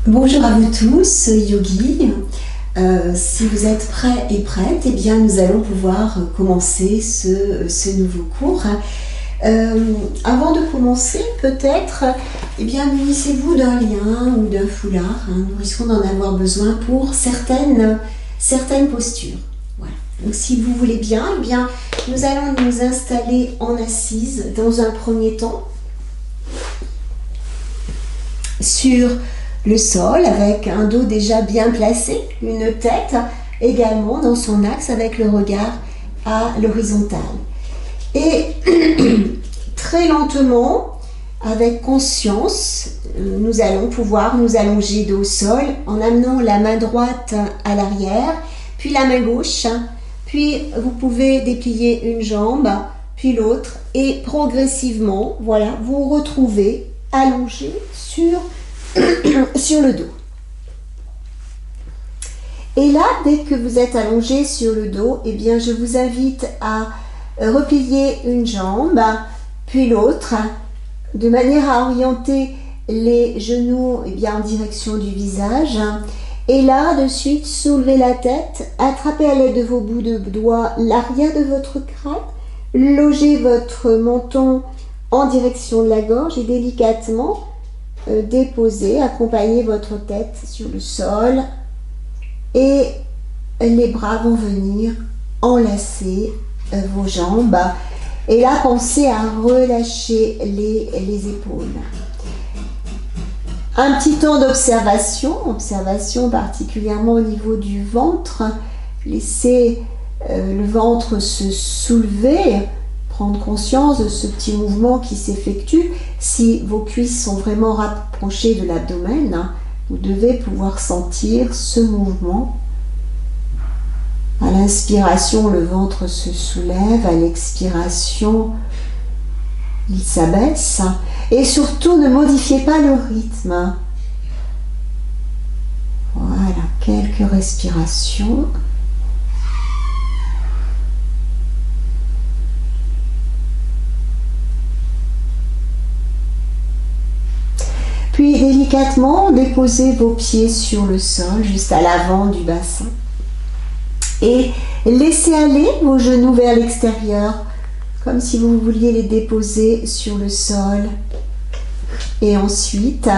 Bonjour à vous tous, Yogi. Si vous êtes prêts et prêtes, eh bien, nous allons pouvoir commencer ce nouveau cours. Avant de commencer, peut-être, eh bien, munissez-vous d'un lien ou d'un foulard. Nous risquons d'en avoir besoin pour certaines postures. Voilà. Donc, si vous voulez bien, eh bien, nous allons nous installer en assise dans un premier temps sur le sol avec un dos déjà bien placé, une tête également dans son axe avec le regard à l'horizontale. Et très lentement, avec conscience, nous allons pouvoir nous allonger dos au sol en amenant la main droite à l'arrière, puis la main gauche, puis vous pouvez déplier une jambe, puis l'autre, et progressivement, voilà, vous retrouvez allongé sur le dos. Et là, dès que vous êtes allongé sur le dos, eh bien, je vous invite à replier une jambe, puis l'autre, de manière à orienter les genoux eh bien, en direction du visage. Et là, de suite, soulevez la tête, attrapez à l'aide de vos bouts de doigts l'arrière de votre crâne, logez votre menton en direction de la gorge et délicatement déposez, accompagnez votre tête sur le sol et les bras vont venir enlacer vos jambes. Et là, pensez à relâcher les épaules. Un petit temps d'observation particulièrement au niveau du ventre. Laissez le ventre se soulever, prendre conscience de ce petit mouvement qui s'effectue. Si vos cuisses sont vraiment rapprochées de l'abdomen, vous devez pouvoir sentir ce mouvement. À l'inspiration, le ventre se soulève, à l'expiration, il s'abaisse. Et surtout, ne modifiez pas le rythme. Voilà, quelques respirations. Puis délicatement, déposez vos pieds sur le sol, juste à l'avant du bassin. Et laissez aller vos genoux vers l'extérieur, comme si vous vouliez les déposer sur le sol. Et ensuite,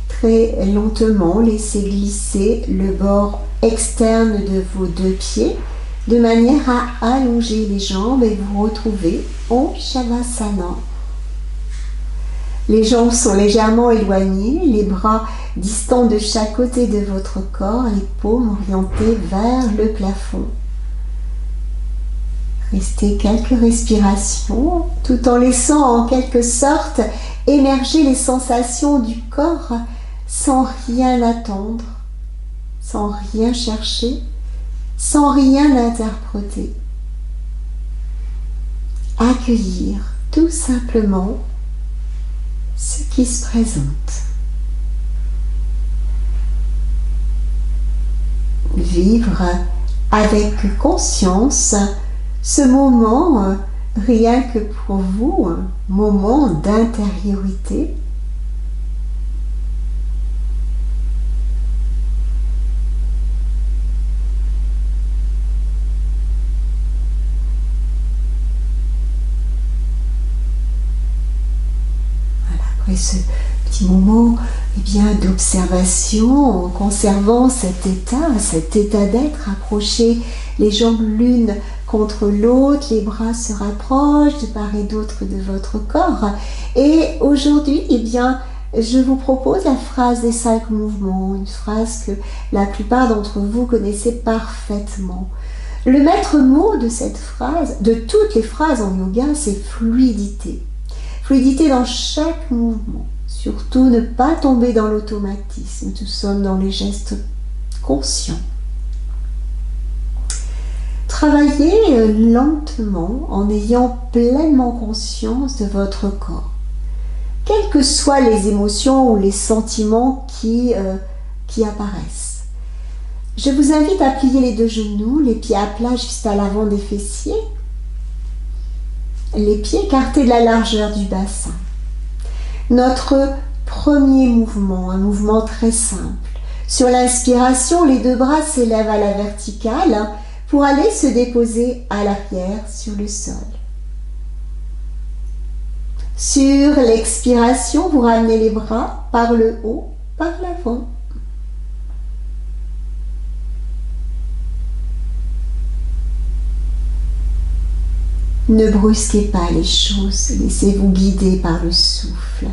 très lentement, laissez glisser le bord externe de vos deux pieds, de manière à allonger les jambes et vous retrouver en Shavasana. Les jambes sont légèrement éloignées, les bras distants de chaque côté de votre corps, les paumes orientées vers le plafond. Restez quelques respirations, tout en laissant en quelque sorte émerger les sensations du corps sans rien attendre, sans rien chercher, sans rien interpréter. Accueillir tout simplement ce qui se présente. Vivre avec conscience ce moment rien que pour vous, un moment d'intériorité. Après ce petit moment eh bien, d'observation, en conservant cet état d'être, approchez les jambes l'une contre l'autre, les bras se rapprochent de part et d'autre de votre corps. Et aujourd'hui, eh bien, je vous propose la phrase des 5 mouvements, une phrase que la plupart d'entre vous connaissez parfaitement. Le maître mot de cette phrase, de toutes les phrases en yoga, c'est fluidité. Fluidité dans chaque mouvement. Surtout ne pas tomber dans l'automatisme. Nous sommes dans les gestes conscients. Travaillez lentement en ayant pleinement conscience de votre corps. Quelles que soient les émotions ou les sentiments qui apparaissent. Je vous invite à plier les deux genoux, les pieds à plat juste à l'avant des fessiers. Les pieds écartés de la largeur du bassin. Notre Premier mouvement, un mouvement très simple. Sur l'inspiration, les deux bras s'élèvent à la verticale pour aller se déposer à l'arrière sur le sol. Sur l'expiration, vous ramenez les bras par le haut, par l'avant. Ne brusquez pas les choses, laissez-vous guider par le souffle.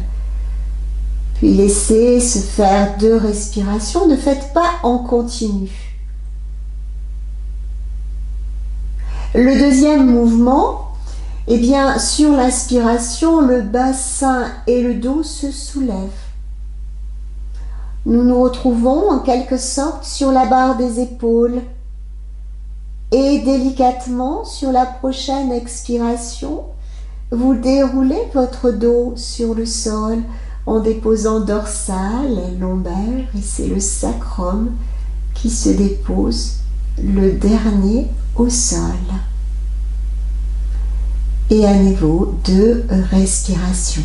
Puis laissez se faire 2 respirations, ne faites pas en continu. Le deuxième mouvement, eh bien, sur l'inspiration, le bassin et le dos se soulèvent. Nous nous retrouvons en quelque sorte sur la barre des épaules et délicatement, sur la prochaine expiration, vous déroulez votre dos sur le sol en déposant dorsale, lombaire, et c'est le sacrum qui se dépose, le dernier au sol. Et à nouveau, 2 respirations.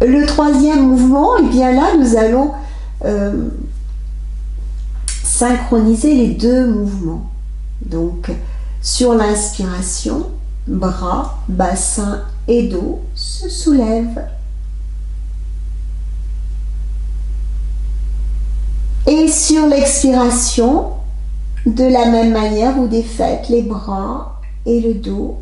Le troisième mouvement, et bien là, nous allons synchroniser les 2 mouvements. Donc, sur l'inspiration, bras, bassin et dos se soulèvent. Et sur l'expiration, de la même manière, vous défaites les bras et le dos.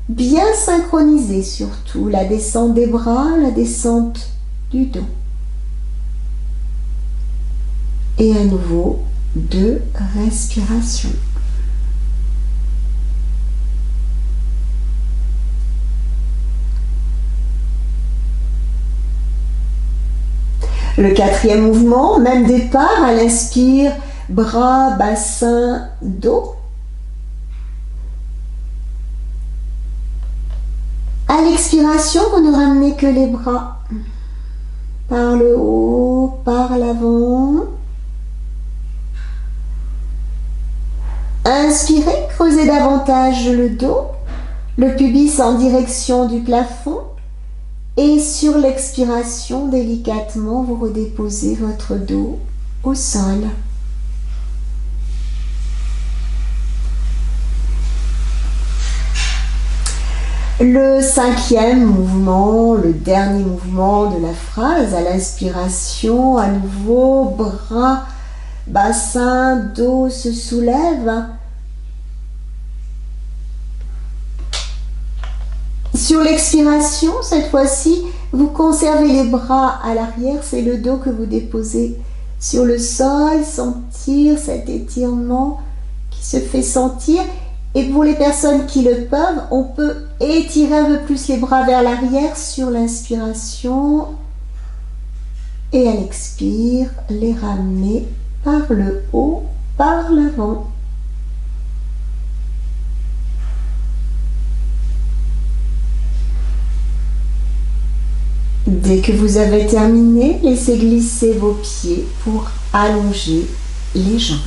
Bien synchronisés surtout, la descente des bras, la descente du dos. Et à nouveau, 2 respirations. Le quatrième mouvement, même départ, à l'inspire, bras, bassin, dos. À l'expiration, vous ne ramenez que les bras par le haut, par l'avant. Inspirez, creusez davantage le dos, le pubis en direction du plafond. Et sur l'expiration, délicatement, vous redéposez votre dos au sol. Le 5e mouvement, le dernier mouvement de la phrase, à l'inspiration, à nouveau, bras, bassin, dos se soulève. Sur l'expiration, cette fois-ci, vous conservez les bras à l'arrière, c'est le dos que vous déposez sur le sol, sentir cet étirement qui se fait sentir. Et pour les personnes qui le peuvent, on peut étirer un peu plus les bras vers l'arrière sur l'inspiration et à l'expire, les ramener par le haut, par l'avant. Dès que vous avez terminé, laissez glisser vos pieds pour allonger les jambes.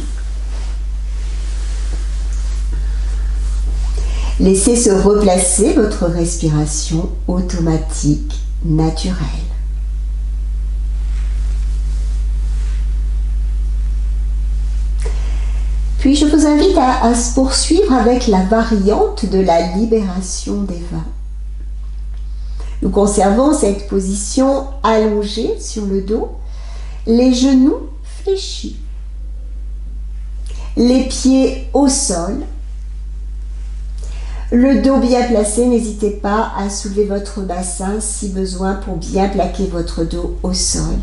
Laissez se replacer votre respiration automatique, naturelle. Puis je vous invite à se poursuivre avec la variante de la libération des vins. Nous conservons cette position allongée sur le dos, les genoux fléchis, les pieds au sol, le dos bien placé. N'hésitez pas à soulever votre bassin si besoin pour bien plaquer votre dos au sol.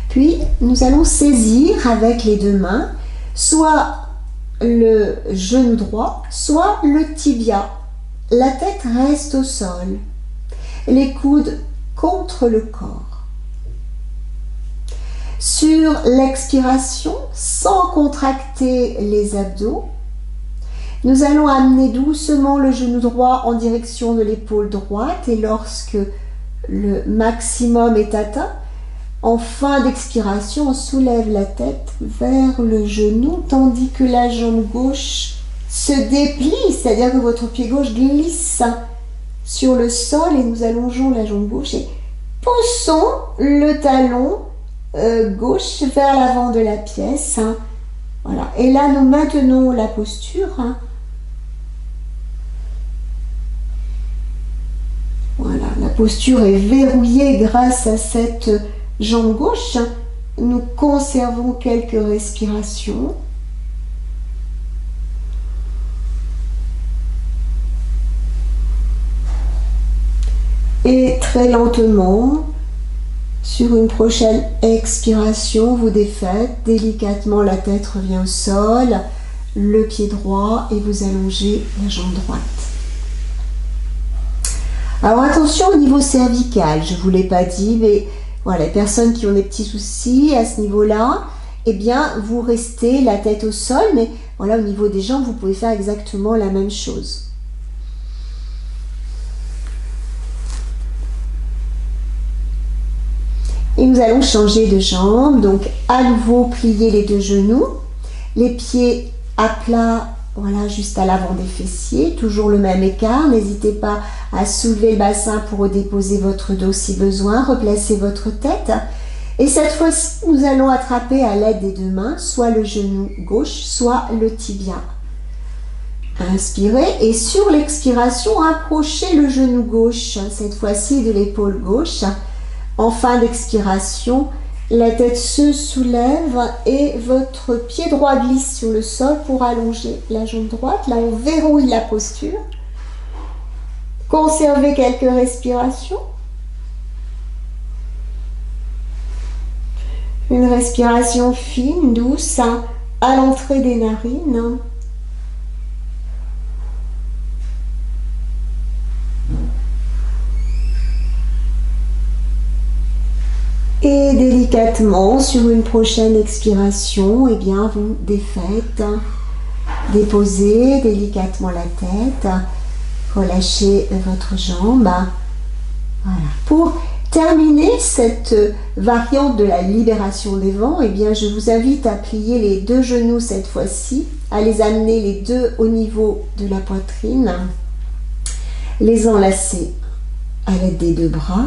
Puis nous allons saisir avec les 2 mains soit le genou droit, soit le tibia. La tête reste au sol. Les coudes contre le corps. Sur l'expiration, sans contracter les abdos, nous allons amener doucement le genou droit en direction de l'épaule droite et lorsque le maximum est atteint, en fin d'expiration, on soulève la tête vers le genou tandis que la jambe gauche se déplie, c'est-à-dire que votre pied gauche glisse sur le sol et nous allongeons la jambe gauche et poussons le talon gauche vers l'avant de la pièce. Hein. Voilà. Et là, nous maintenons la posture. Hein. Voilà, la posture est verrouillée grâce à cette jambe gauche. Nous conservons quelques respirations. Et très lentement, sur une prochaine expiration, vous défaites. Délicatement, la tête revient au sol, le pied droit et vous allongez la jambe droite. Alors attention au niveau cervical, je ne vous l'ai pas dit, mais voilà, les personnes qui ont des petits soucis à ce niveau-là, eh bien, vous restez la tête au sol, mais voilà, au niveau des jambes, vous pouvez faire exactement la même chose. Et nous allons changer de jambe, donc à nouveau plier les deux genoux, les pieds à plat, voilà, juste à l'avant des fessiers, toujours le même écart, n'hésitez pas à soulever le bassin pour redéposer votre dos si besoin, replacer votre tête. Et cette fois-ci, nous allons attraper à l'aide des deux mains, soit le genou gauche, soit le tibia. Inspirez et sur l'expiration, approchez le genou gauche, cette fois-ci de l'épaule gauche. En fin d'expiration, la tête se soulève et votre pied droit glisse sur le sol pour allonger la jambe droite. Là, on verrouille la posture. Conservez quelques respirations. Une respiration fine, douce, à l'entrée des narines. Et délicatement, sur une prochaine expiration, eh bien, vous défaites, déposez délicatement la tête, relâchez votre jambe. Voilà. Pour terminer cette variante de la libération des vents, eh bien, je vous invite à plier les deux genoux cette fois-ci, à les amener les deux au niveau de la poitrine, les enlacer à l'aide des deux bras.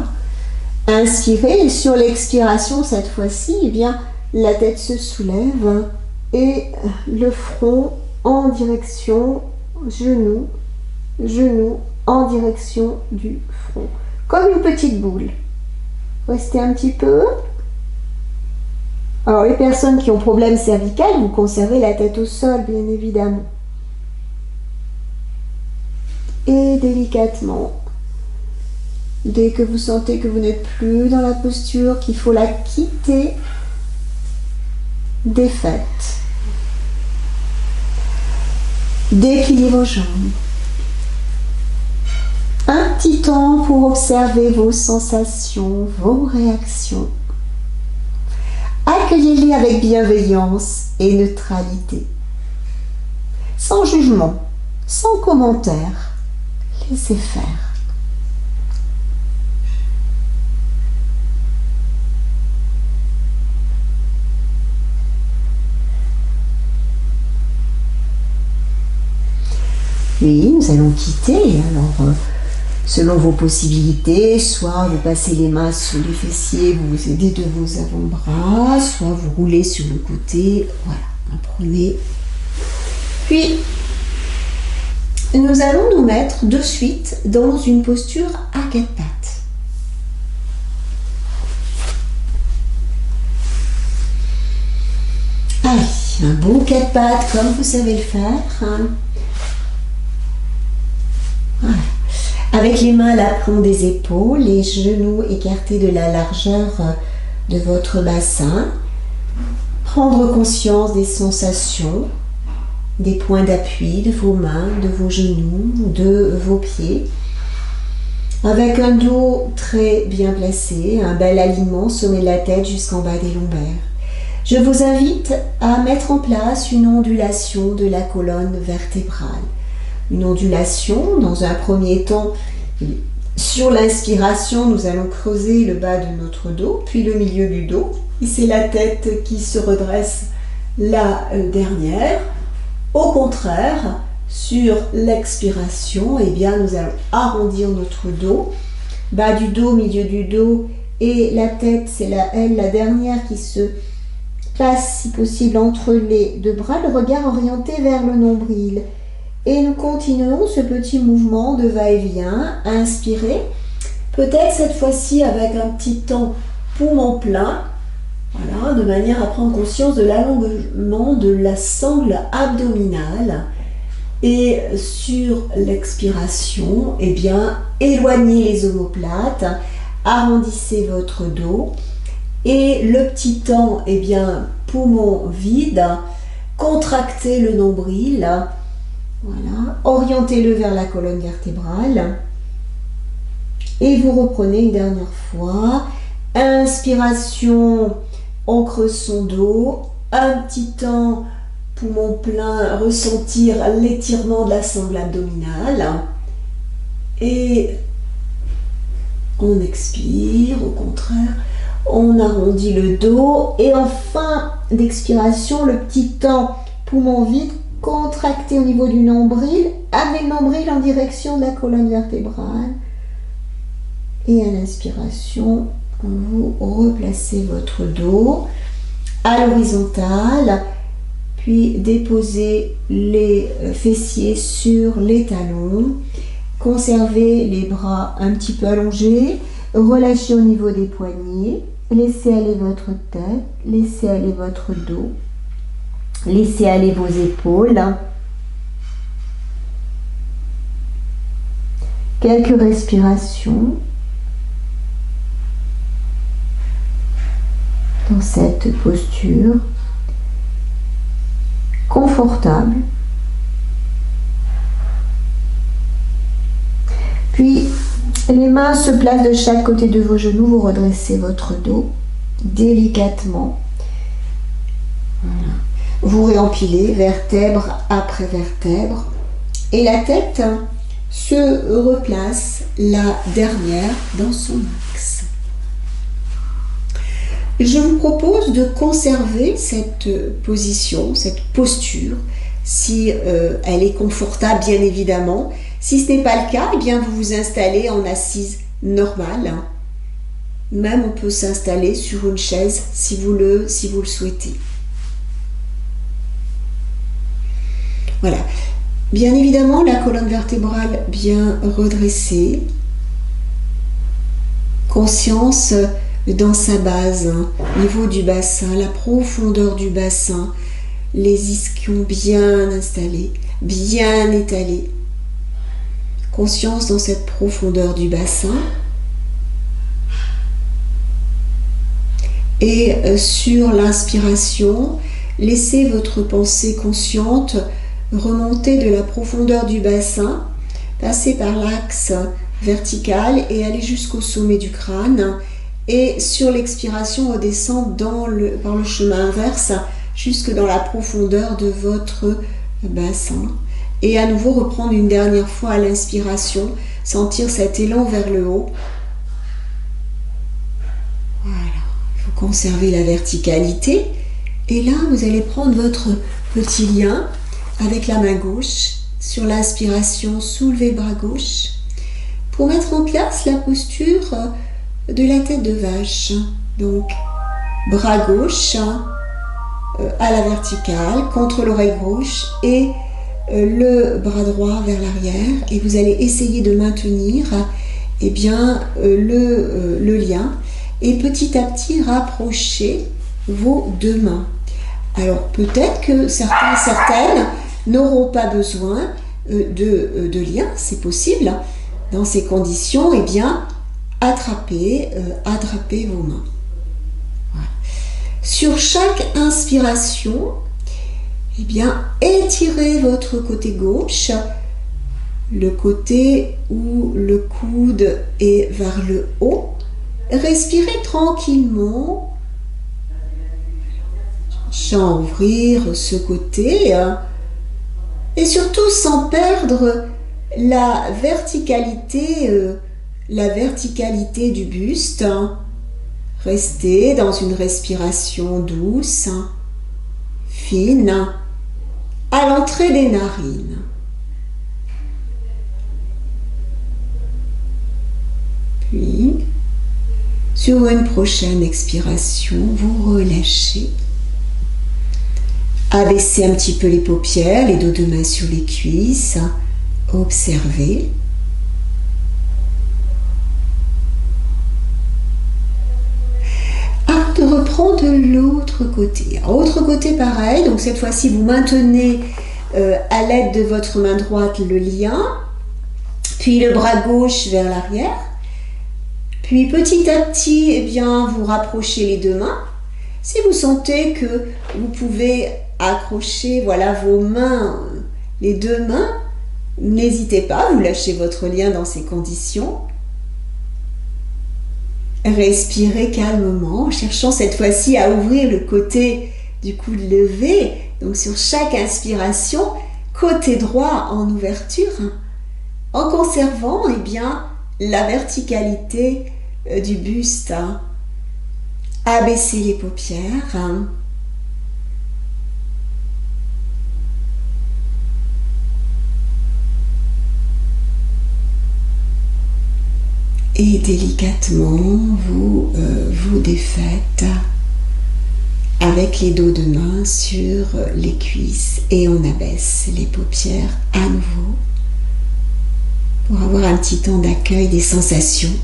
Inspirez et sur l'expiration cette fois-ci, eh bien, la tête se soulève et le front en direction genou, genou en direction du front, comme une petite boule. Restez un petit peu. Alors les personnes qui ont problème cervical, vous conservez la tête au sol, bien évidemment. Et délicatement, dès que vous sentez que vous n'êtes plus dans la posture, qu'il faut la quitter, défaites. Dépliez vos jambes. Un petit temps pour observer vos sensations, vos réactions. Accueillez-les avec bienveillance et neutralité. Sans jugement, sans commentaire. Laissez faire. Oui, nous allons quitter. Alors, selon vos possibilités, soit vous passez les mains sous les fessiers, vous vous aidez de vos avant-bras, soit vous roulez sur le côté. Voilà, prenez. Puis, nous allons nous mettre de suite dans une posture à quatre pattes. Allez, un bon quatre pattes comme vous savez le faire. Voilà. Avec les mains à l'aplomb des épaules, les genoux écartés de la largeur de votre bassin. Prendre conscience des sensations, des points d'appui de vos mains, de vos genoux, de vos pieds. Avec un dos très bien placé, un bel alignement, sommet de la tête jusqu'en bas des lombaires. Je vous invite à mettre en place une ondulation de la colonne vertébrale. Une ondulation, dans un premier temps, sur l'inspiration, nous allons creuser le bas de notre dos, puis le milieu du dos. Et c'est la tête qui se redresse la dernière. Au contraire, sur l'expiration, eh bien, nous allons arrondir notre dos, bas du dos, milieu du dos, et la tête, c'est la dernière qui se place, si possible, entre les deux bras, le regard orienté vers le nombril. Et nous continuons ce petit mouvement de va-et-vient. Inspirez, peut-être cette fois-ci avec un petit temps poumon plein, voilà, de manière à prendre conscience de l'allongement de la sangle abdominale. Et sur l'expiration, eh bien, éloignez les omoplates, arrondissez votre dos. Et le petit temps, eh bien, poumon vide, contractez le nombril, voilà, orientez-le vers la colonne vertébrale. Et vous reprenez une dernière fois. Inspiration, on creuse son dos. Un petit temps, poumon plein, ressentir l'étirement de la sangle abdominale. Et on expire, au contraire. On arrondit le dos et en fin d'expiration, le petit temps poumon vide, contracté au niveau du nombril, avec le nombril en direction de la colonne vertébrale. Et à l'inspiration, vous replacez votre dos à l'horizontale, puis déposez les fessiers sur les talons. Conservez les bras un petit peu allongés, relâchez au niveau des poignets. Laissez aller votre tête, laissez aller votre dos, laissez aller vos épaules. Quelques respirations dans cette posture confortable. Puis, les mains se placent de chaque côté de vos genoux, vous redressez votre dos délicatement. Voilà. Vous réempilez vertèbre après vertèbre et la tête se replace la dernière dans son axe. Je vous propose de conserver cette position, cette posture, si elle est confortable bien évidemment. Si ce n'est pas le cas, eh bien vous vous installez en assise normale. Même on peut s'installer sur une chaise si vous le souhaitez. Voilà. Bien évidemment, la colonne vertébrale bien redressée. Conscience dans sa base, au niveau du bassin, la profondeur du bassin, les ischions bien installés, bien étalés. Conscience dans cette profondeur du bassin. Et sur l'inspiration, laissez votre pensée consciente remonter de la profondeur du bassin, passer par l'axe vertical et aller jusqu'au sommet du crâne. Et sur l'expiration, redescendre par le chemin inverse jusque dans la profondeur de votre bassin. Et à nouveau reprendre une dernière fois à l'inspiration, sentir cet élan vers le haut. Voilà, il faut conserver la verticalité. Et là, vous allez prendre votre petit lien avec la main gauche. Sur l'inspiration, soulevez le bras gauche pour mettre en place la posture de la tête de vache. Donc, bras gauche à la verticale, contre l'oreille gauche et le bras droit vers l'arrière. Et vous allez essayer de maintenir eh bien, le lien et petit à petit rapprocher vos deux mains. Alors, peut-être que certaines n'auront pas besoin de lien, c'est possible. Dans ces conditions, eh bien, attrapez vos mains. Voilà. Sur chaque inspiration, eh bien, étirez votre côté gauche, le côté où le coude est vers le haut. Respirez tranquillement, sans ouvrir ce côté, et surtout sans perdre la verticalité du buste. Restez dans une respiration douce, fine, à l'entrée des narines. Sur une prochaine expiration, vous relâchez. Abaissez un petit peu les paupières, les dos de main sur les cuisses. Observez. Avant de reprendre de l'autre côté. Autre côté pareil, donc cette fois-ci vous maintenez à l'aide de votre main droite le lien, puis le bras gauche vers l'arrière. Puis petit à petit, eh bien, vous rapprochez les deux mains. Si vous sentez que vous pouvez accrocher voilà, vos mains, les deux mains, n'hésitez pas, vous lâchez votre lien dans ces conditions. Respirez calmement, en cherchant cette fois-ci à ouvrir le côté du coude levé. Donc sur chaque inspiration, côté droit en ouverture, en conservant eh bien, la verticalité du buste. Abaissez les paupières. Et délicatement, vous vous défaites avec les dos de main sur les cuisses et on abaisse les paupières à nouveau pour avoir un petit temps d'accueil des sensations.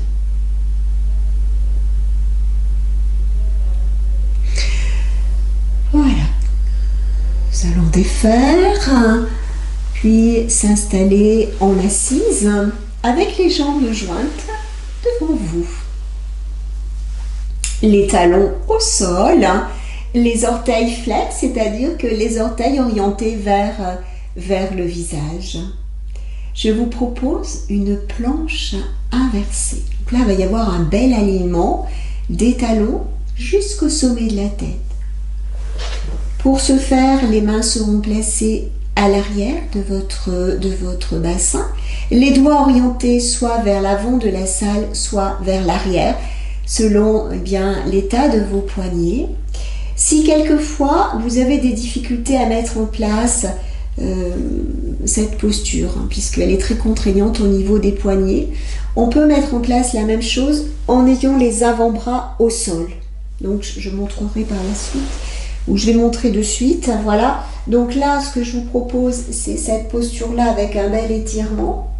Voilà. Nous allons défaire, puis s'installer en assise avec les jambes jointes devant vous. Les talons au sol, les orteils flex, c'est-à-dire que les orteils orientés vers le visage. Je vous propose une planche inversée. Donc là, il va y avoir un bel alignement des talons jusqu'au sommet de la tête. Pour ce faire, les mains seront placées à l'arrière de votre bassin, les doigts orientés soit vers l'avant de la salle, soit vers l'arrière, selon eh bien, l'état de vos poignets. Si quelquefois vous avez des difficultés à mettre en place cette posture, puisqu'elle est très contraignante au niveau des poignets, on peut mettre en place la même chose en ayant les avant-bras au sol. Donc je montrerai par la suite, ou je vais montrer de suite, voilà. Donc là, ce que je vous propose, c'est cette posture-là avec un bel étirement.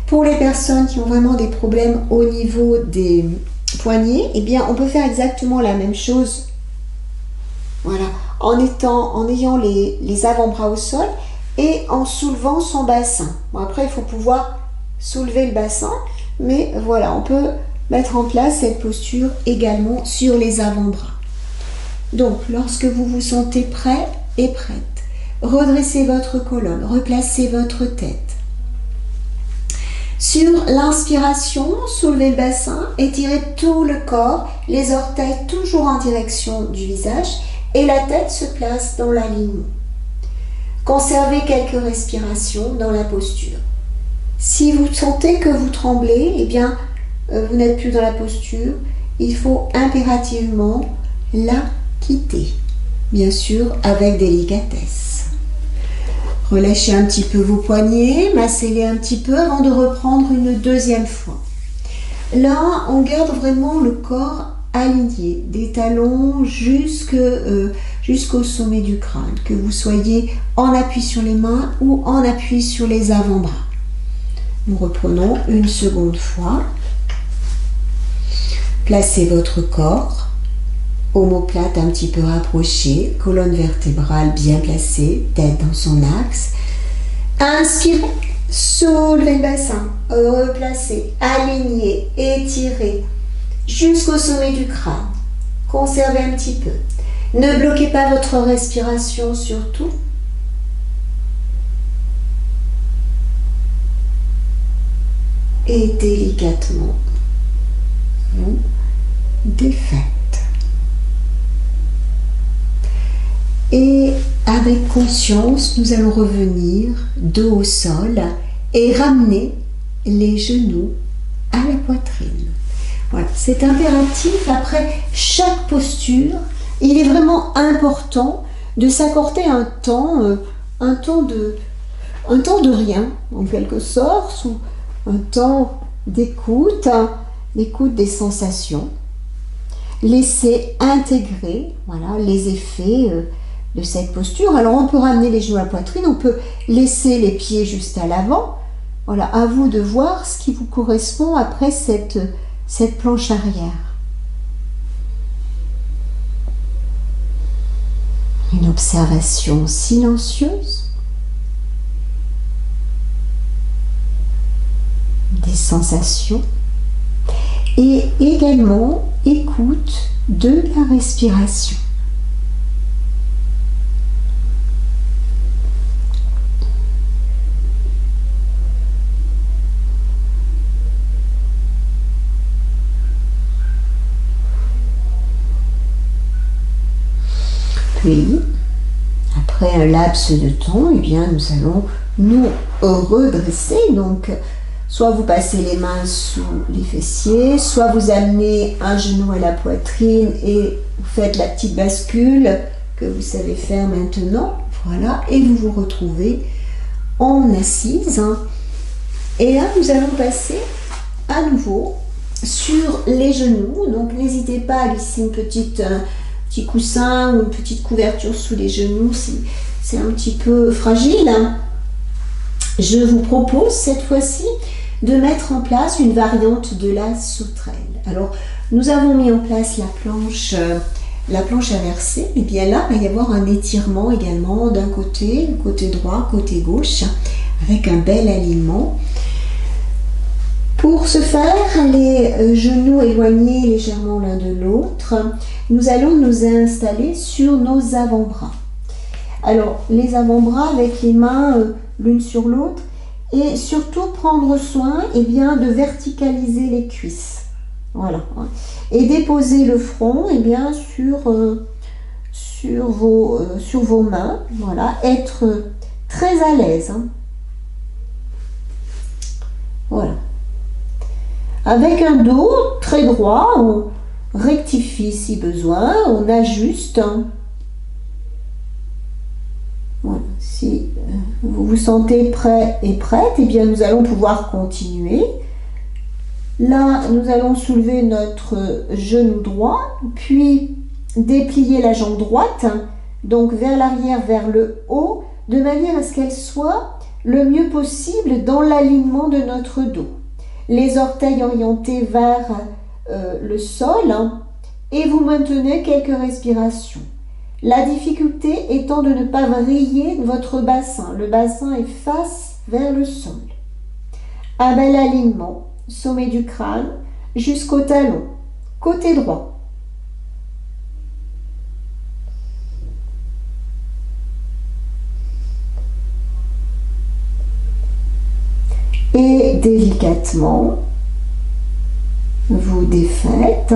Pour les personnes qui ont vraiment des problèmes au niveau des poignets, eh bien, on peut faire exactement la même chose. Voilà, en ayant les avant-bras au sol et en soulevant son bassin. Bon, après, il faut pouvoir soulever le bassin, mais voilà, on peut mettre en place cette posture également sur les avant-bras. Donc, lorsque vous vous sentez prêt et prête, redressez votre colonne, replacez votre tête. Sur l'inspiration, soulevez le bassin, étirez tout le corps, les orteils toujours en direction du visage et la tête se place dans l'alignement. Conservez quelques respirations dans la posture. Si vous sentez que vous tremblez, eh bien, vous n'êtes plus dans la posture, il faut impérativement la quitter, bien sûr avec délicatesse. Relâchez un petit peu vos poignets, massez-les un petit peu avant de reprendre une deuxième fois. Là, on garde vraiment le corps aligné, des talons jusqu'au sommet du crâne, que vous soyez en appui sur les mains ou en appui sur les avant-bras. Nous reprenons une seconde fois. Placez votre corps, omoplate un petit peu rapprochée, colonne vertébrale bien placée, tête dans son axe. Inspirez, soulevez le bassin, replacez, alignez, étirez jusqu'au sommet du crâne. Conservez un petit peu. Ne bloquez pas votre respiration surtout. Et délicatement, vous défaites. Et avec conscience, nous allons revenir dos au sol et ramener les genoux à la poitrine. Voilà, c'est impératif. Après chaque posture, il est vraiment important de s'accorder un temps de rien, en quelque sorte, ou un temps d'écoute, d'écoute des sensations. laisser intégrer, voilà, les effets de cette posture. Alors on peut ramener les genoux à la poitrine, on peut laisser les pieds juste à l'avant. Voilà, à vous de voir ce qui vous correspond après cette planche arrière. Une observation silencieuse, des sensations et également écoute de la respiration. Puis, après un laps de temps, eh bien, nous allons nous redresser. Donc, soit vous passez les mains sous les fessiers, soit vous amenez un genou à la poitrine et vous faites la petite bascule que vous savez faire maintenant. Voilà, et vous vous retrouvez en assise. Et là, nous allons passer à nouveau sur les genoux. Donc, n'hésitez pas à glisser un petit coussin ou une petite couverture sous les genoux si c'est un petit peu fragile. Je vous propose cette fois-ci de mettre en place une variante de la sauterelle. Alors, nous avons mis en place la planche inversée. Et bien là, il va y avoir un étirement également d'un côté, côté droit, côté gauche, avec un bel alignement. Pour ce faire, les genoux éloignés légèrement l'un de l'autre, nous allons nous installer sur nos avant-bras. Alors, les avant-bras avec les mains l'une sur l'autre et surtout prendre soin bien, de verticaliser les cuisses. Voilà. Et déposer le front bien, sur vos mains. Voilà. Être très à l'aise. Voilà. Avec un dos très droit, on rectifie si besoin, on ajuste. Voilà. Si vous vous sentez prêt et prête, eh bien nous allons pouvoir continuer. Là, nous allons soulever notre genou droit, puis déplier la jambe droite, donc vers l'arrière, vers le haut, de manière à ce qu'elle soit le mieux possible dans l'alignement de notre dos. Les orteils orientés vers le sol et vous maintenez quelques respirations. La difficulté étant de ne pas vriller votre bassin. Le bassin est face vers le sol. Un bel alignement, sommet du crâne jusqu'au talon, côté droit. Et délicatement, vous défaites,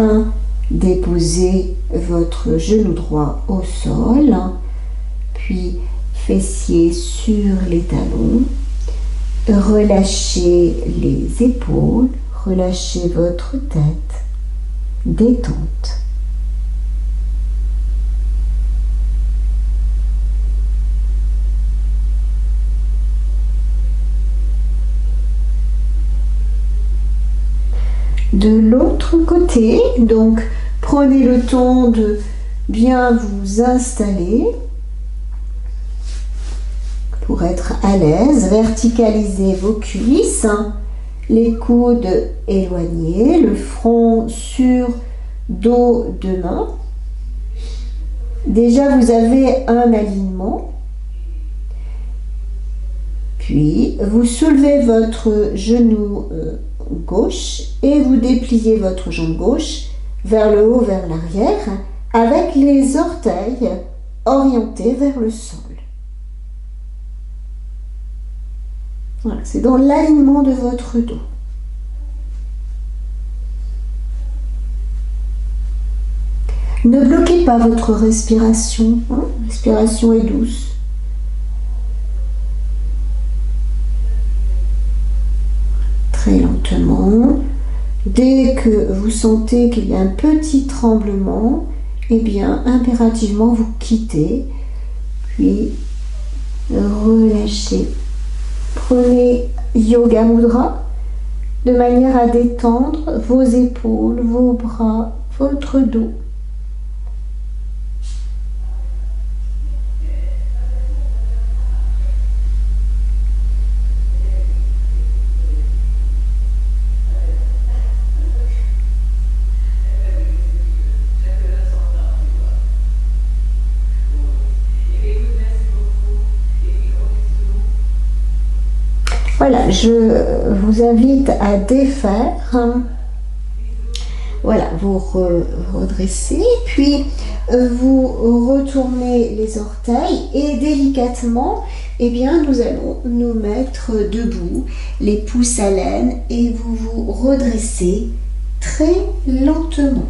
déposez votre genou droit au sol, puis fessiers sur les talons, relâchez les épaules, relâchez votre tête, détente. De l'autre côté, donc prenez le temps de bien vous installer pour être à l'aise. Verticalisez vos cuisses, les coudes éloignés, le front sur dos de main. Déjà vous avez un alignement. Puis vous soulevez votre genou gauche et vous dépliez votre jambe gauche vers le haut, vers l'arrière, avec les orteils orientés vers le sol. Voilà, c'est dans l'alignement de votre dos. Ne bloquez pas votre respiration. La respiration est douce. Très lentement. Dès que vous sentez qu'il y a un petit tremblement, eh bien, impérativement, vous quittez, puis relâchez. Prenez Yoga Mudra de manière à détendre vos épaules, vos bras, votre dos. Voilà, je vous invite à défaire. Voilà, vous redressez, puis vous retournez les orteils et délicatement, eh bien, nous allons nous mettre debout, les pouces à l'aine, et vous vous redressez très lentement.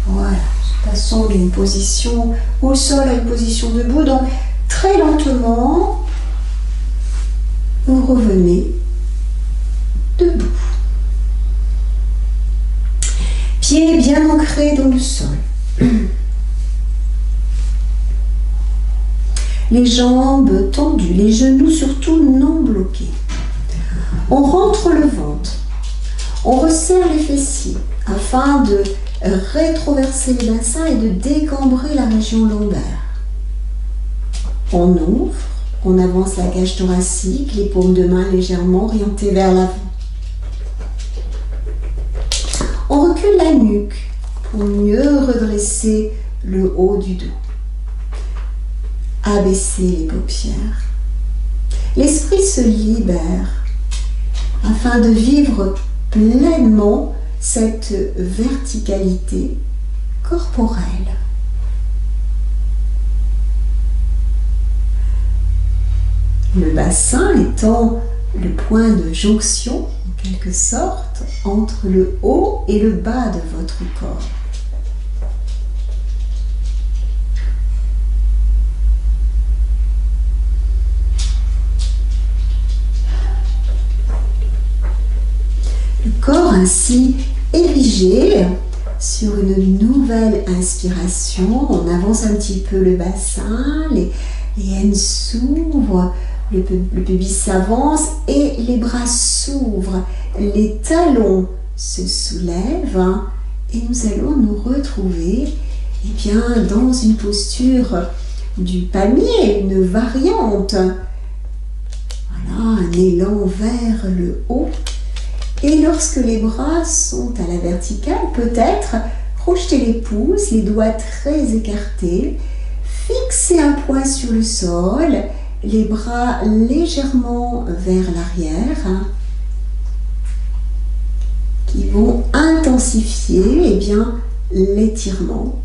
Voilà, passons d'une position au sol à une position debout, donc très lentement, vous revenez debout. Pieds bien ancrés dans le sol. Les jambes tendues, les genoux surtout non bloqués. On rentre le ventre. On resserre les fessiers afin de rétroverser les bassins et de décambrer la région lombaire. On ouvre. On avance la cage thoracique, les paumes de main légèrement orientées vers l'avant. On recule la nuque pour mieux redresser le haut du dos. Abaisser les paupières. L'esprit se libère afin de vivre pleinement cette verticalité corporelle. Le bassin étant le point de jonction, en quelque sorte, entre le haut et le bas de votre corps. Le corps ainsi érigé sur une nouvelle inspiration, on avance un petit peu le bassin, les haines s'ouvrent, le pubis s'avance et les bras s'ouvrent, les talons se soulèvent et nous allons nous retrouver bien, dans une posture du palmier, une variante. Voilà, un élan vers le haut. Et lorsque les bras sont à la verticale, peut-être projeter les pouces, les doigts très écartés, fixer un poing sur le sol, les bras légèrement vers l'arrière, qui vont intensifier l'étirement.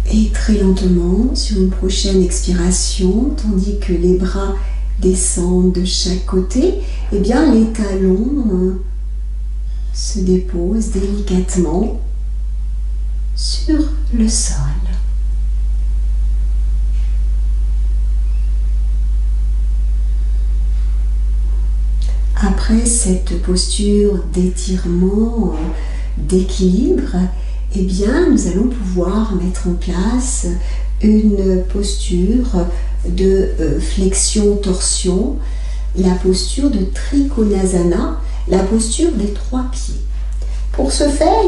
Et très lentement, sur une prochaine expiration, tandis que les bras descendent de chaque côté, les talons se déposent délicatement sur le sol. Après cette posture d'étirement, d'équilibre, nous allons pouvoir mettre en place une posture de flexion-torsion, la posture de Trikonasana, la posture des 3 pieds. Pour ce faire,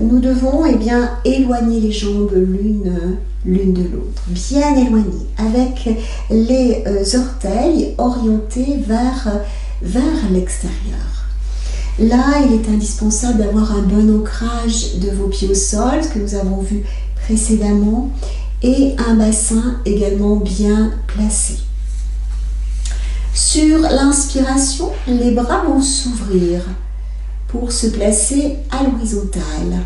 nous devons éloigner les jambes l'une de l'autre, bien éloignées, avec les orteils orientés vers l'extérieur. Là, il est indispensable d'avoir un bon ancrage de vos pieds au sol, ce que nous avons vu précédemment, et un bassin également bien placé. Sur l'inspiration, les bras vont s'ouvrir pour se placer à l'horizontale.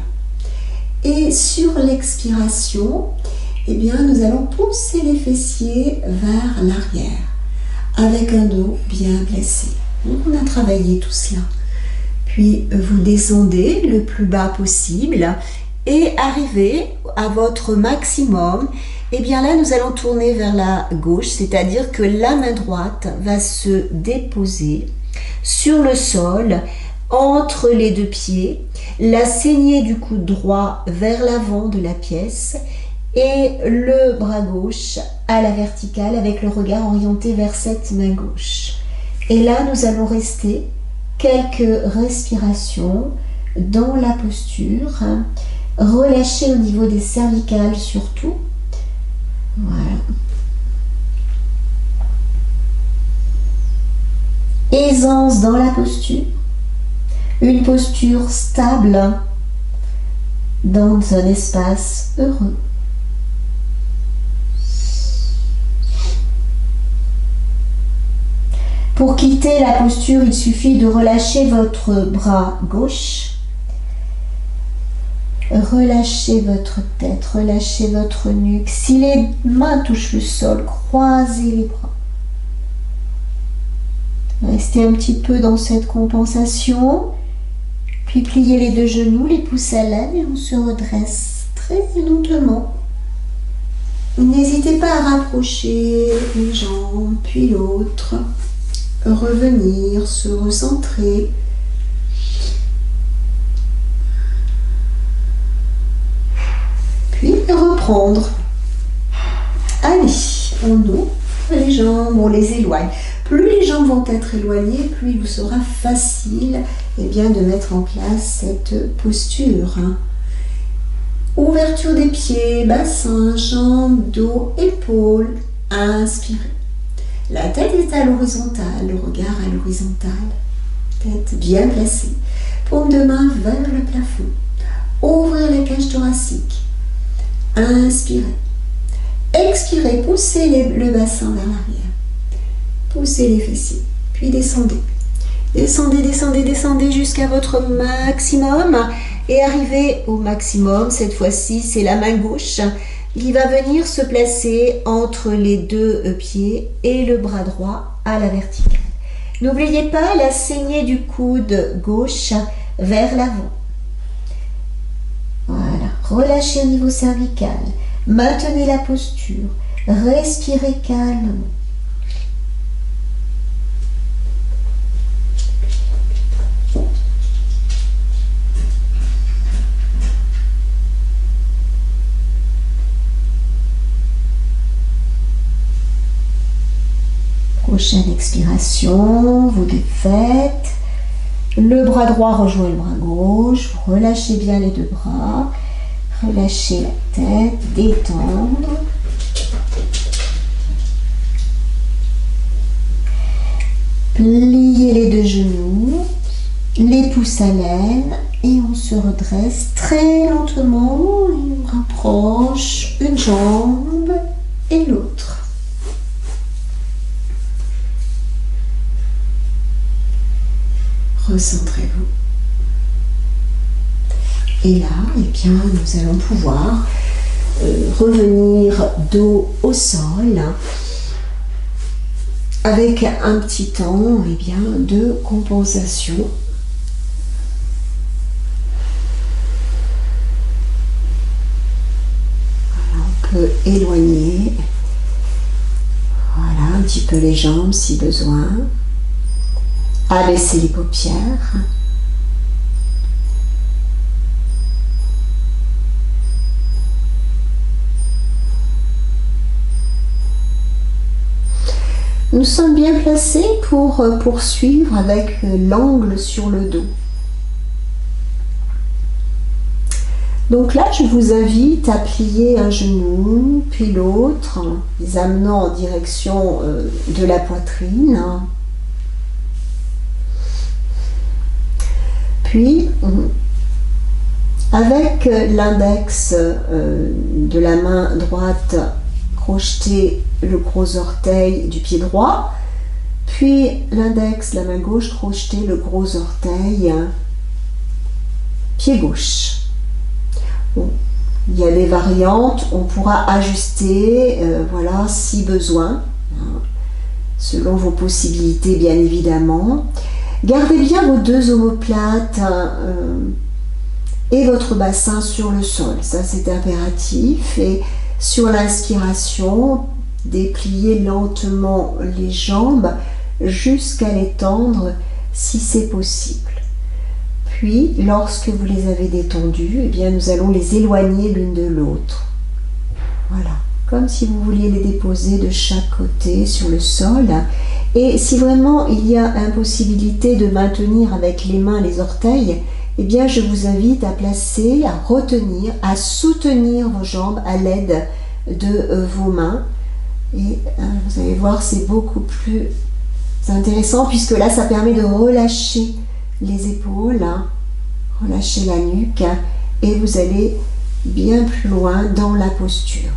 Et sur l'expiration, nous allons pousser les fessiers vers l'arrière, avec un dos bien placé. Donc, on a travaillé tout cela. Puis vous descendez le plus bas possible et arrivez à votre maximum. Là, nous allons tourner vers la gauche, c'est-à-dire que la main droite va se déposer sur le sol entre les deux pieds, la saignée du coude droit vers l'avant de la pièce et le bras gauche à la verticale avec le regard orienté vers cette main gauche. Et là, nous allons rester quelques respirations dans la posture. Relâchez au niveau des cervicales surtout. Voilà. Aisance dans la posture. Une posture stable dans un espace heureux. Pour quitter la posture, il suffit de relâcher votre bras gauche. Relâchez votre tête, relâchez votre nuque. Si les mains touchent le sol, croisez les bras. Restez un petit peu dans cette compensation. Puis pliez les deux genoux, les pouces à l'aile et on se redresse très lentement. N'hésitez pas à rapprocher une jambe puis l'autre. Revenir, se recentrer. Puis reprendre. Allez, on ouvre les jambes, on les éloigne. Plus les jambes vont être éloignées, plus il vous sera facile de mettre en place cette posture. Ouverture des pieds, bassin, jambes, dos, épaules. Inspirez. La tête est à l'horizontale, le regard à l'horizontale. Tête bien placée. Paume de main vers le plafond. Ouvrez la cage thoracique. Inspirez. Expirez, poussez le bassin vers l'arrière. Poussez les fessiers, puis descendez. Descendez, descendez, descendez jusqu'à votre maximum et arrivez au maximum. Cette fois-ci, c'est la main gauche qui va venir se placer entre les deux pieds et le bras droit à la verticale. N'oubliez pas la saignée du coude gauche vers l'avant. Voilà, relâchez au niveau cervical. Maintenez la posture. Respirez calmement. Prochaine expiration, vous défaites. Le bras droit rejoint le bras gauche. Vous relâchez bien les deux bras. Relâchez la tête, détendre. Pliez les deux genoux, les pouces à l'aine et on se redresse très lentement. On rapproche une jambe et l'autre. Recentrez-vous. Et là, nous allons pouvoir revenir dos au sol avec un petit temps de compensation. Voilà, on peut éloigner un petit peu les jambes si besoin. Abaissez les paupières. Nous sommes bien placés pour poursuivre avec l'angle sur le dos. Donc là, je vous invite à plier un genou, puis l'autre, les amenant en direction de la poitrine. Puis, avec l'index de la main droite, crochetez le gros orteil du pied droit, puis l'index, la main gauche, crochetez le gros orteil pied gauche. Bon, il y a des variantes, on pourra ajuster, si besoin, selon vos possibilités bien évidemment. Gardez bien vos deux omoplates et votre bassin sur le sol, ça c'est impératif. Et sur l'inspiration, dépliez lentement les jambes jusqu'à les tendre si c'est possible. Puis, lorsque vous les avez détendues, eh bien, nous allons les éloigner l'une de l'autre. Voilà, comme si vous vouliez les déposer de chaque côté sur le sol. Et si vraiment il y a impossibilité de maintenir avec les mains les orteils, eh bien, je vous invite à placer, à retenir, à soutenir vos jambes à l'aide de vos mains. Et vous allez voir, c'est beaucoup plus intéressant puisque là, ça permet de relâcher les épaules, relâcher la nuque et vous allez bien plus loin dans la posture.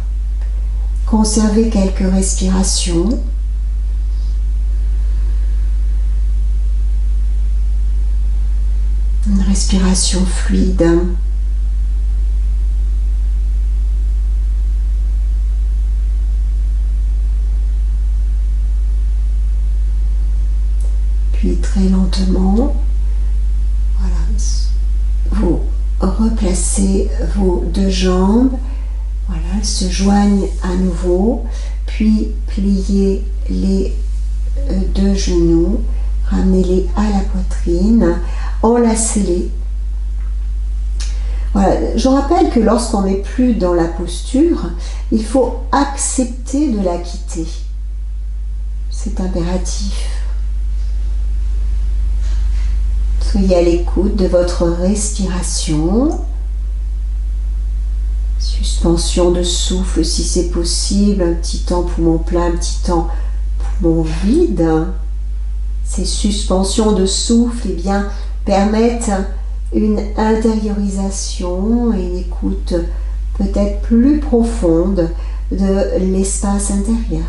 Conservez quelques respirations. Une respiration fluide. Puis très lentement, voilà, vous replacez vos deux jambes, voilà, elles se joignent à nouveau, puis pliez les deux genoux, ramenez-les à la poitrine, enlacez-les. Voilà. Je rappelle que lorsqu'on n'est plus dans la posture, il faut accepter de la quitter. C'est impératif. Soyez à l'écoute de votre respiration. Suspension de souffle si c'est possible, un petit temps poumon plein, un petit temps poumon vide. Ces suspensions de souffle eh bien, permettent une intériorisation et une écoute peut-être plus profonde de l'espace intérieur.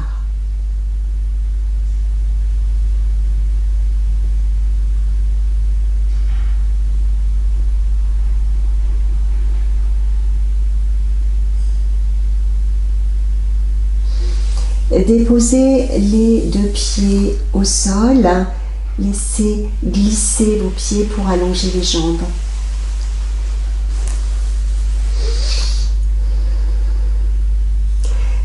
Déposez les deux pieds au sol, laissez glisser vos pieds pour allonger les jambes.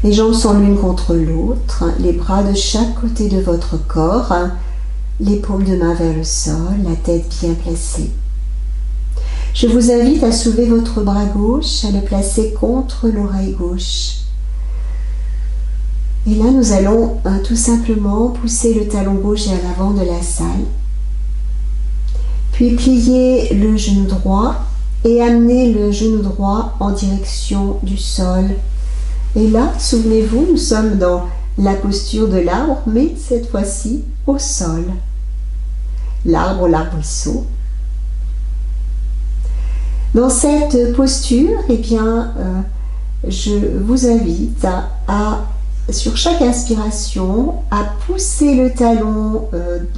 Les jambes sont l'une contre l'autre, les bras de chaque côté de votre corps, les paumes de main vers le sol, la tête bien placée. Je vous invite à soulever votre bras gauche, à le placer contre l'oreille gauche. Et là, nous allons tout simplement pousser le talon gauche vers l'avant de la salle. Puis plier le genou droit et amener le genou droit en direction du sol. Et là, souvenez-vous, nous sommes dans la posture de l'arbre, mais cette fois-ci au sol. L'arbre, l'arbrisseau. Dans cette posture, eh bien, je vous invite sur chaque inspiration, à pousser le talon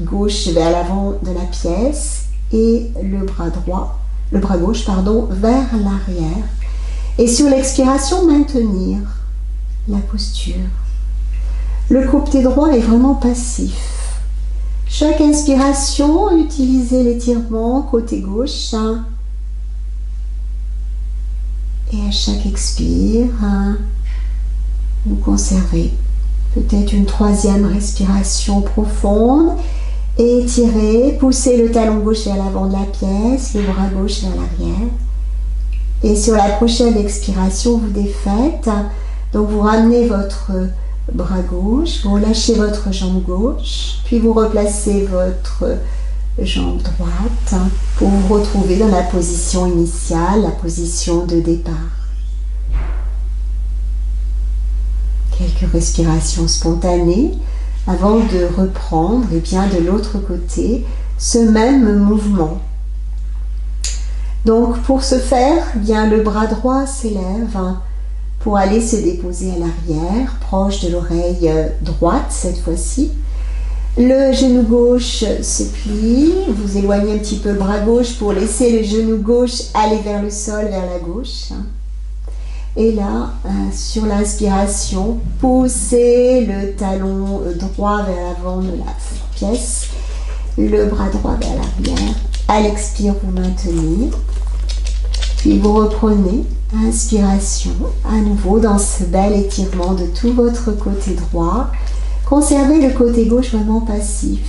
gauche vers l'avant de la pièce et le bras gauche, vers l'arrière. Et sur l'expiration, maintenir la posture. Le côté droit est vraiment passif. Chaque inspiration, utilisez l'étirement côté gauche. Et à chaque expire, vous conservez peut-être une troisième respiration profonde. Étirez, poussez le talon gauche vers l'avant de la pièce, le bras gauche vers l'arrière. Et sur la prochaine expiration, vous défaites. Donc vous ramenez votre bras gauche, vous relâchez votre jambe gauche, puis vous replacez votre jambe droite pour vous retrouver dans la position initiale, la position de départ. Quelques respirations spontanées avant de reprendre et bien de l'autre côté ce même mouvement. Donc pour ce faire, bien le bras droit s'élève pour aller se déposer à l'arrière, proche de l'oreille droite cette fois-ci. Le genou gauche se plie, vous éloignez un petit peu le bras gauche pour laisser le genou gauche aller vers le sol, vers la gauche. Et là, sur l'inspiration, poussez le talon droit vers l'avant de la pièce, le bras droit vers l'arrière. À l'expire, vous maintenez. Puis vous reprenez, inspiration, à nouveau dans ce bel étirement de tout votre côté droit. Conservez le côté gauche vraiment passif.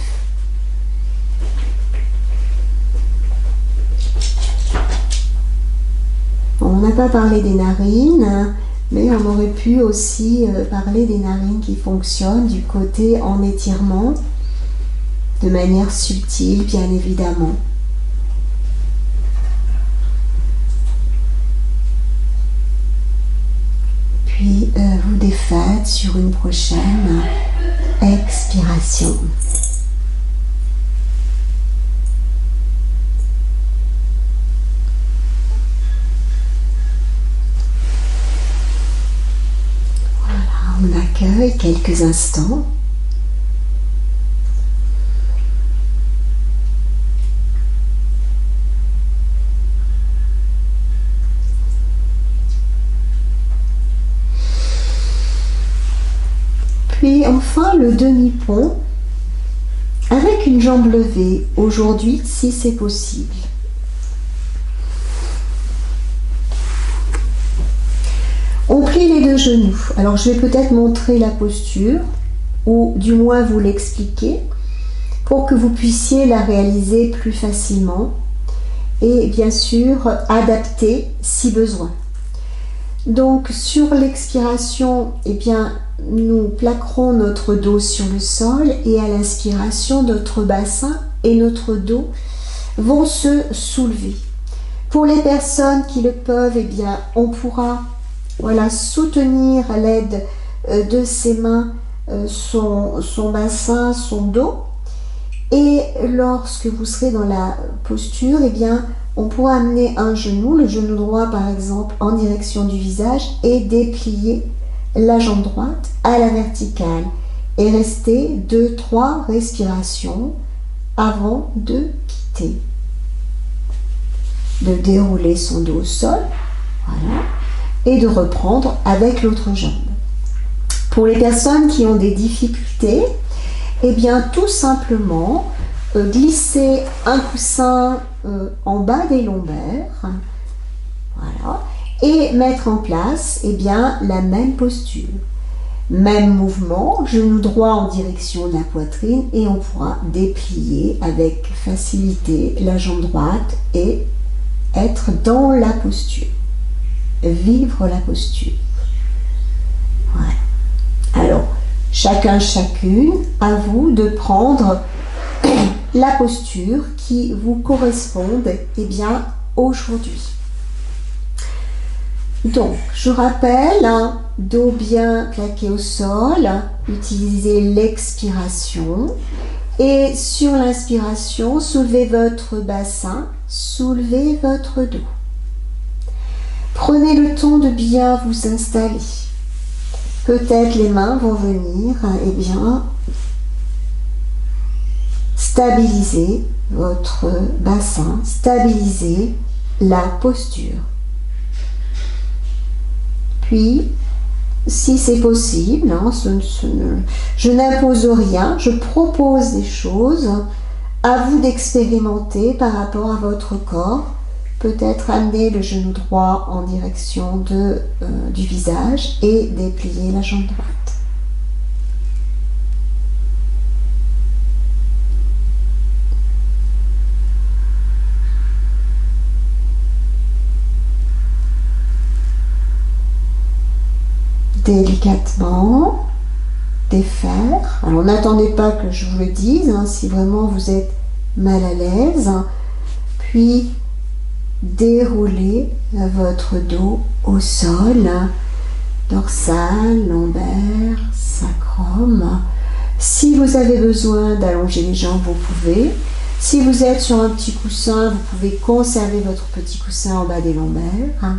on n'a pas parlé des narines, mais on aurait pu aussi parler des narines qui fonctionnent du côté en étirement, de manière subtile, bien évidemment. Puis vous défaites sur une prochaine expiration. On accueille quelques instants. Puis enfin le demi-pont avec une jambe levée aujourd'hui si c'est possible. On plie les deux genoux. Alors je vais peut-être montrer la posture, ou du moins vous l'expliquer, pour que vous puissiez la réaliser plus facilement et bien sûr adapter si besoin. Donc sur l'expiration, eh bien, nous plaquerons notre dos sur le sol et à l'inspiration, notre bassin et notre dos vont se soulever. Pour les personnes qui le peuvent, eh bien, on pourra soutenir à l'aide de ses mains son bassin, son dos. Et lorsque vous serez dans la posture, eh bien, on pourra amener un genou, le genou droit par exemple, en direction du visage et déplier la jambe droite à la verticale et rester 2-3 respirations avant de quitter. De dérouler son dos au sol, voilà, et de reprendre avec l'autre jambe. Pour les personnes qui ont des difficultés, eh bien tout simplement glisser un coussin en bas des lombaires, voilà, et mettre en place bien la même posture. Même mouvement, genou droit en direction de la poitrine et on pourra déplier avec facilité la jambe droite et être dans la posture. Vivre la posture. Voilà. Alors, chacun, chacune, à vous de prendre la posture qui vous corresponde aujourd'hui. Donc, je rappelle, dos bien plaqué au sol, utilisez l'expiration et sur l'inspiration, soulevez votre bassin, soulevez votre dos. Prenez le temps de bien vous installer. Peut-être les mains vont venir, stabiliser votre bassin, stabiliser la posture. Puis, si c'est possible, je n'impose rien, je propose des choses, à vous d'expérimenter par rapport à votre corps. Peut-être amener le genou droit en direction du visage et déplier la jambe droite. Délicatement défaire. Alors n'attendez pas que je vous le dise, si vraiment vous êtes mal à l'aise. Puis déroulez votre dos au sol, dorsal, lombaire, sacrum. Si vous avez besoin d'allonger les jambes, vous pouvez. Si vous êtes sur un petit coussin, vous pouvez conserver votre petit coussin en bas des lombaires.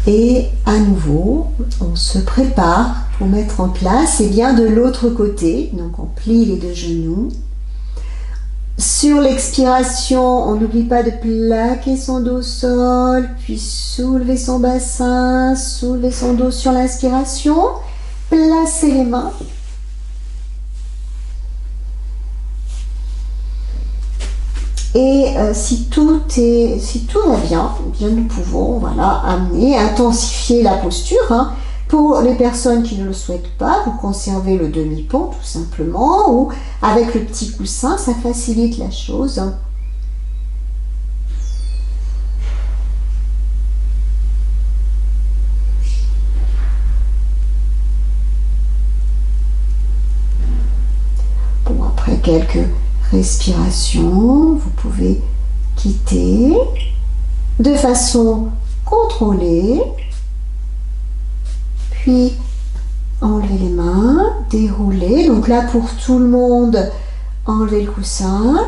Et à nouveau, on se prépare pour mettre en place, de l'autre côté, donc on plie les deux genoux. Sur l'expiration, on n'oublie pas de plaquer son dos au sol, puis soulever son bassin, soulever son dos sur l'inspiration, placez les mains. Et si tout va bien, nous pouvons intensifier la posture. Pour les personnes qui ne le souhaitent pas, vous conservez le demi-pont tout simplement, ou avec le petit coussin, ça facilite la chose. Bon, après quelques respirations, vous pouvez quitter de façon contrôlée. Puis, enlevez les mains, déroulez. Donc là, pour tout le monde, enlevez le coussin.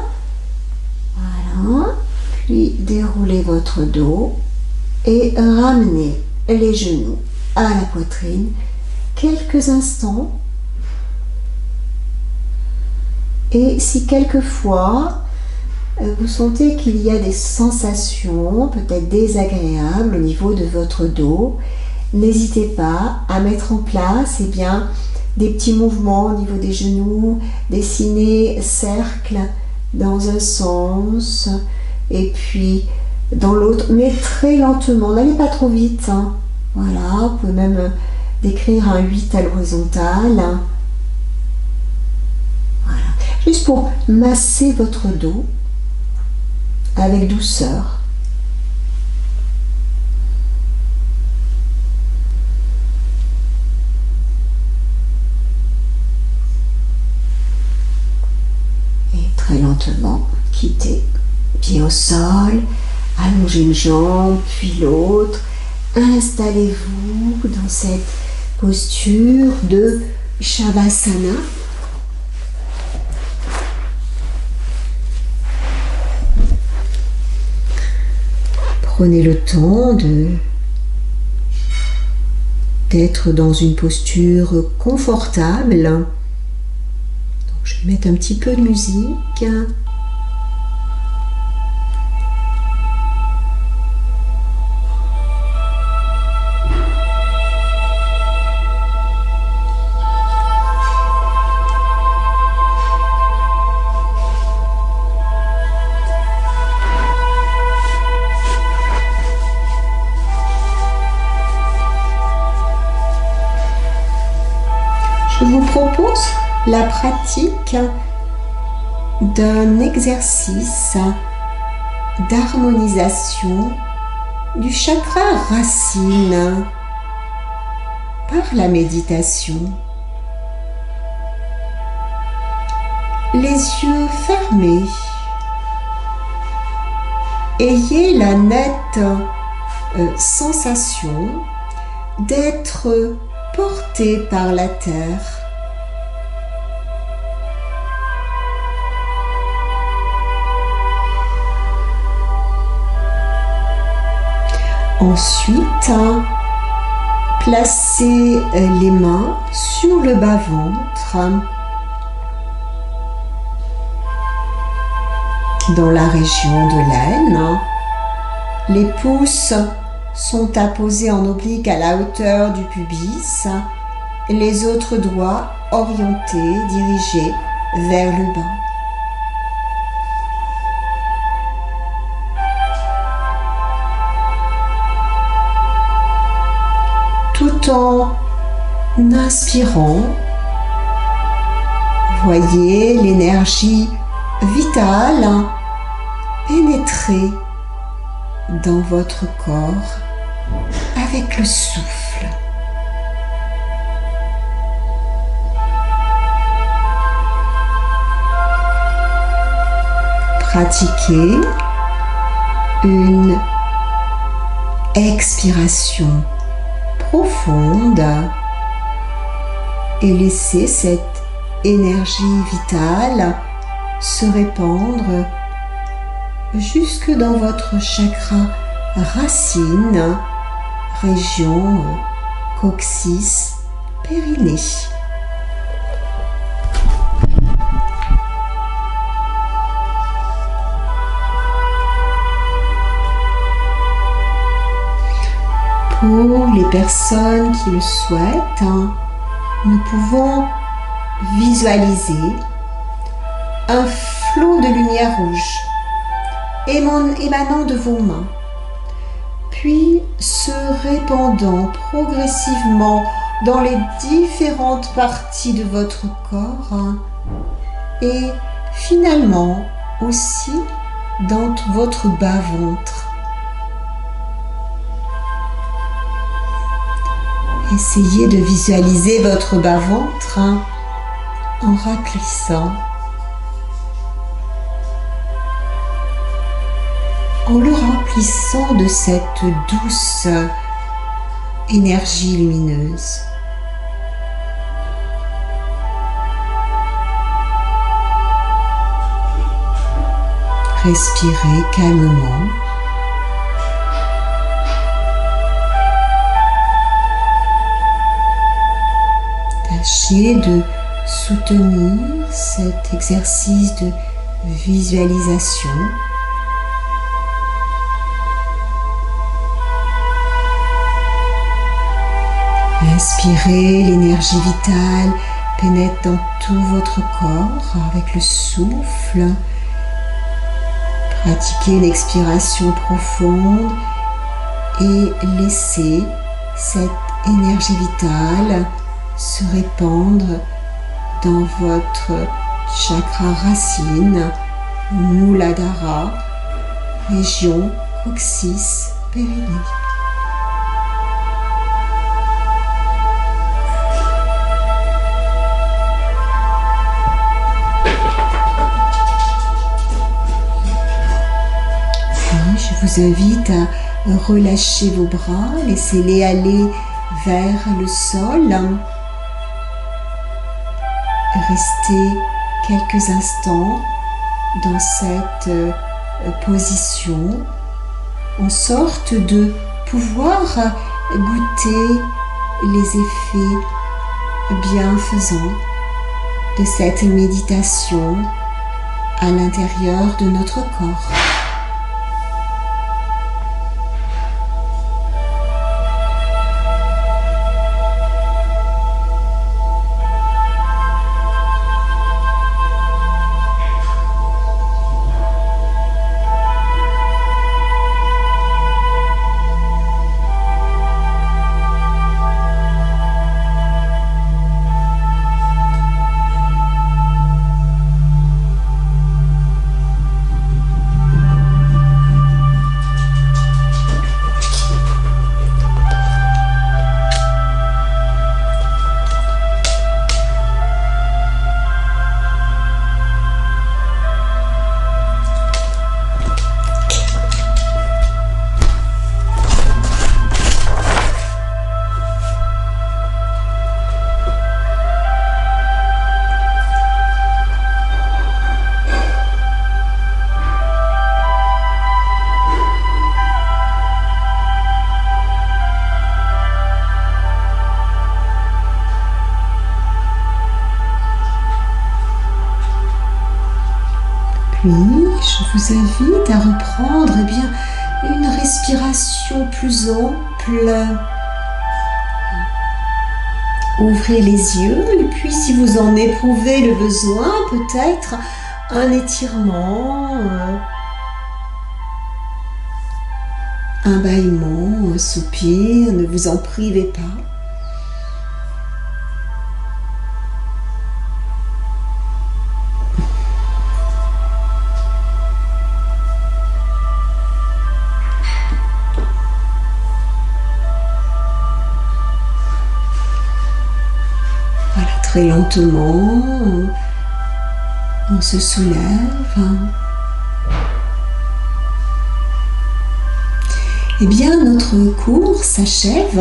Voilà. Puis, déroulez votre dos et ramenez les genoux à la poitrine quelques instants. Et si quelquefois, vous sentez qu'il y a des sensations peut-être désagréables au niveau de votre dos, n'hésitez pas à mettre en place des petits mouvements au niveau des genoux, dessiner cercle dans un sens et puis dans l'autre, mais très lentement, n'allez pas trop vite. Hein. Voilà, vous pouvez même décrire un 8 à l'horizontale. Voilà, juste pour masser votre dos avec douceur. Très lentement, quittez, pied au sol, allongez une jambe, puis l'autre. Installez-vous dans cette posture de Shavasana. Prenez le temps d'être dans une posture confortable. Je vais mettre un petit peu de musique. Je vous propose la pratique d'un exercice d'harmonisation du chakra racine par la méditation. Les yeux fermés. Ayez la nette sensation d'être porté par la terre. Ensuite, placez les mains sur le bas-ventre, dans la région de l'aine. Les pouces sont apposés en oblique à la hauteur du pubis, les autres doigts orientés, dirigés vers le bas. Tout en inspirant, voyez l'énergie vitale pénétrer dans votre corps avec le souffle. Pratiquez une expiration profonde et laissez cette énergie vitale se répandre jusque dans votre chakra racine, région coccyx périnée. Pour les personnes qui le souhaitent, nous pouvons visualiser un flot de lumière rouge émanant de vos mains, puis se répandant progressivement dans les différentes parties de votre corps et finalement aussi dans votre bas-ventre. Essayez de visualiser votre bas-ventre en raclissant, en le remplissant de cette douce énergie lumineuse. Respirez calmement. Tâchez de soutenir cet exercice de visualisation. Inspirez, l'énergie vitale pénètre dans tout votre corps avec le souffle. Pratiquez une expiration profonde et laissez cette énergie vitale se répandre dans votre chakra racine, Muladhara, région coccyx périnée. Je vous invite à relâcher vos bras, laissez-les aller vers le sol. Restez quelques instants dans cette position, en sorte de pouvoir goûter les effets bienfaisants de cette méditation à l'intérieur de notre corps. Puis, je vous invite à reprendre une respiration plus ample. Ouvrez les yeux et puis si vous en éprouvez le besoin, peut-être un étirement, un bâillement, un soupir, ne vous en privez pas. Très lentement, on se soulève. Eh bien, notre cours s'achève.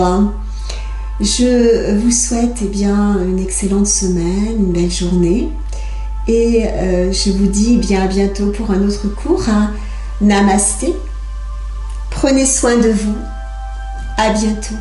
Je vous souhaite une excellente semaine, une belle journée. Et je vous dis à bientôt pour un autre cours. Namasté. Prenez soin de vous. À bientôt.